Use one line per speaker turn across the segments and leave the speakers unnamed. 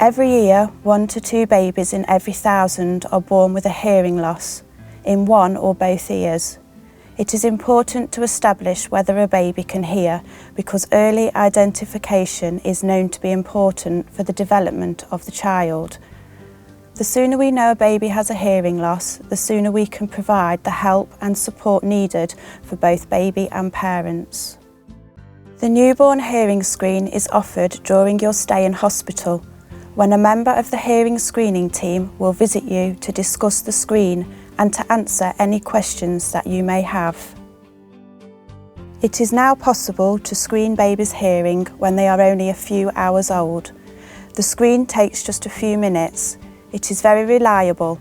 Every year, 1 to 2 babies in every 1,000 are born with a hearing loss, in one or both ears. It is important to establish whether a baby can hear because early identification is known to be important for the development of the child. The sooner we know a baby has a hearing loss, the sooner we can provide the help and support needed for both baby and parents. The newborn hearing screen is offered during your stay in hospital, when a member of the hearing screening team will visit you to discuss the screen and to answer any questions that you may have. It is now possible to screen babies' hearing when they are only a few hours old. The screen takes just a few minutes. It is very reliable.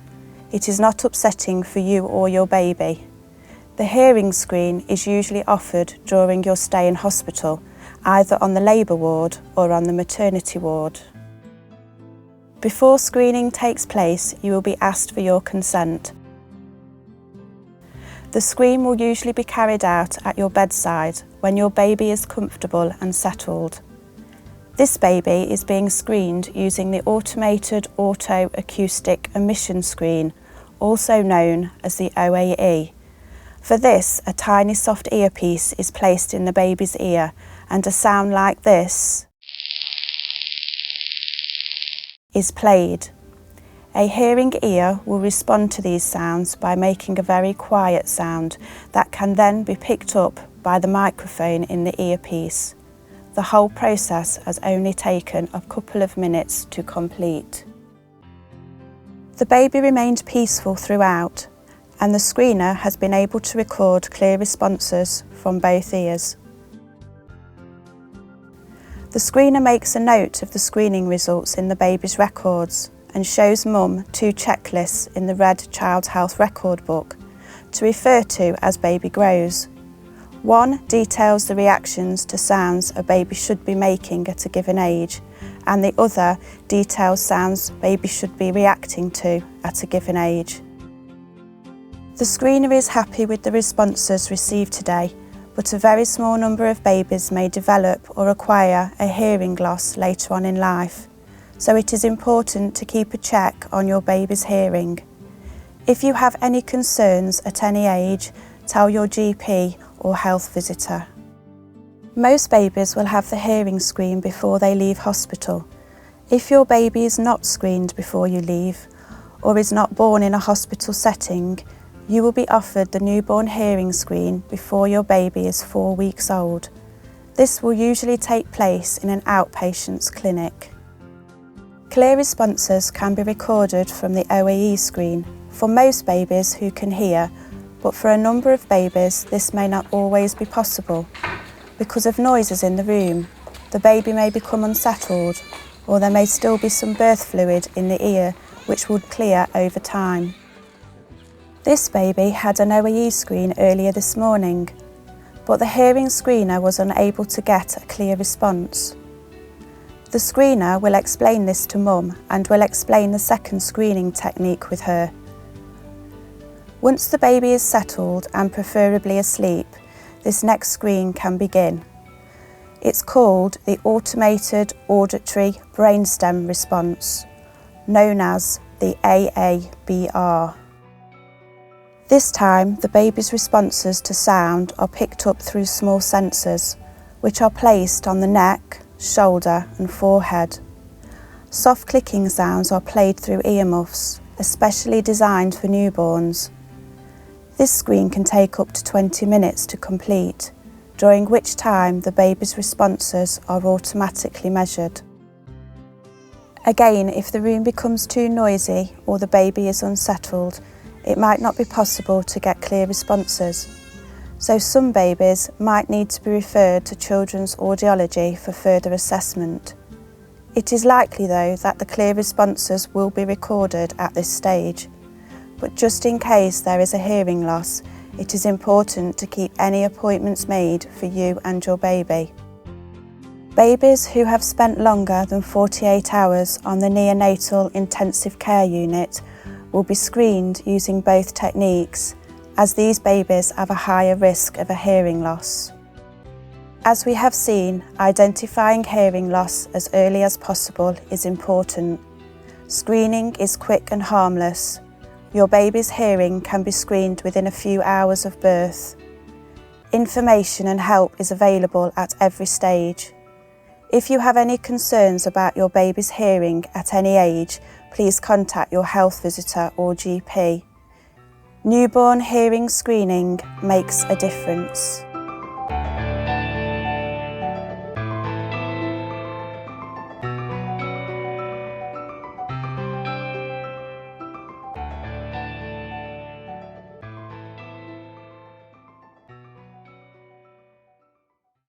It is not upsetting for you or your baby. The hearing screen is usually offered during your stay in hospital, either on the labour ward or on the maternity ward. Before screening takes place, you will be asked for your consent. The screen will usually be carried out at your bedside when your baby is comfortable and settled. This baby is being screened using the automated auto-acoustic emission screen, also known as the OAE. For this, a tiny soft earpiece is placed in the baby's ear and a sound like this is played. A hearing ear will respond to these sounds by making a very quiet sound that can then be picked up by the microphone in the earpiece. The whole process has only taken a couple of minutes to complete. The baby remained peaceful throughout, and the screener has been able to record clear responses from both ears. The screener makes a note of the screening results in the baby's records and shows Mum 2 checklists in the red Child Health Record book to refer to as baby grows. One details the reactions to sounds a baby should be making at a given age, and the other details sounds baby should be reacting to at a given age. The screener is happy with the responses received today, but a very small number of babies may develop or acquire a hearing loss later on in life, so it is important to keep a check on your baby's hearing. If you have any concerns at any age, tell your GP or health visitor. Most babies will have the hearing screen before they leave hospital. If your baby is not screened before you leave, or is not born in a hospital setting, you will be offered the newborn hearing screen before your baby is 4 weeks old. This will usually take place in an outpatient's clinic. Clear responses can be recorded from the OAE screen for most babies who can hear, but for a number of babies this may not always be possible. Because of noises in the room, the baby may become unsettled, or there may still be some birth fluid in the ear which would clear over time. This baby had an OAE screen earlier this morning, but the hearing screener was unable to get a clear response. The screener will explain this to Mum and will explain the second screening technique with her. Once the baby is settled and preferably asleep, this next screen can begin. It's called the Automated Auditory Brainstem Response, known as the AABR. This time, the baby's responses to sound are picked up through small sensors, which are placed on the neck, shoulder and forehead. Soft clicking sounds are played through earmuffs, especially designed for newborns. This screen can take up to 20 minutes to complete, during which time the baby's responses are automatically measured. Again, if the room becomes too noisy or the baby is unsettled, it might not be possible to get clear responses. So some babies might need to be referred to children's audiology for further assessment. It is likely though that the clear responses will be recorded at this stage, but just in case there is a hearing loss, it is important to keep any appointments made for you and your baby. Babies who have spent longer than 48 hours on the neonatal intensive care unit will be screened using both techniques, as these babies have a higher risk of a hearing loss. As we have seen, identifying hearing loss as early as possible is important. Screening is quick and harmless. Your baby's hearing can be screened within a few hours of birth. Information and help is available at every stage. If you have any concerns about your baby's hearing at any age, please contact your health visitor or GP. Newborn hearing screening makes a difference.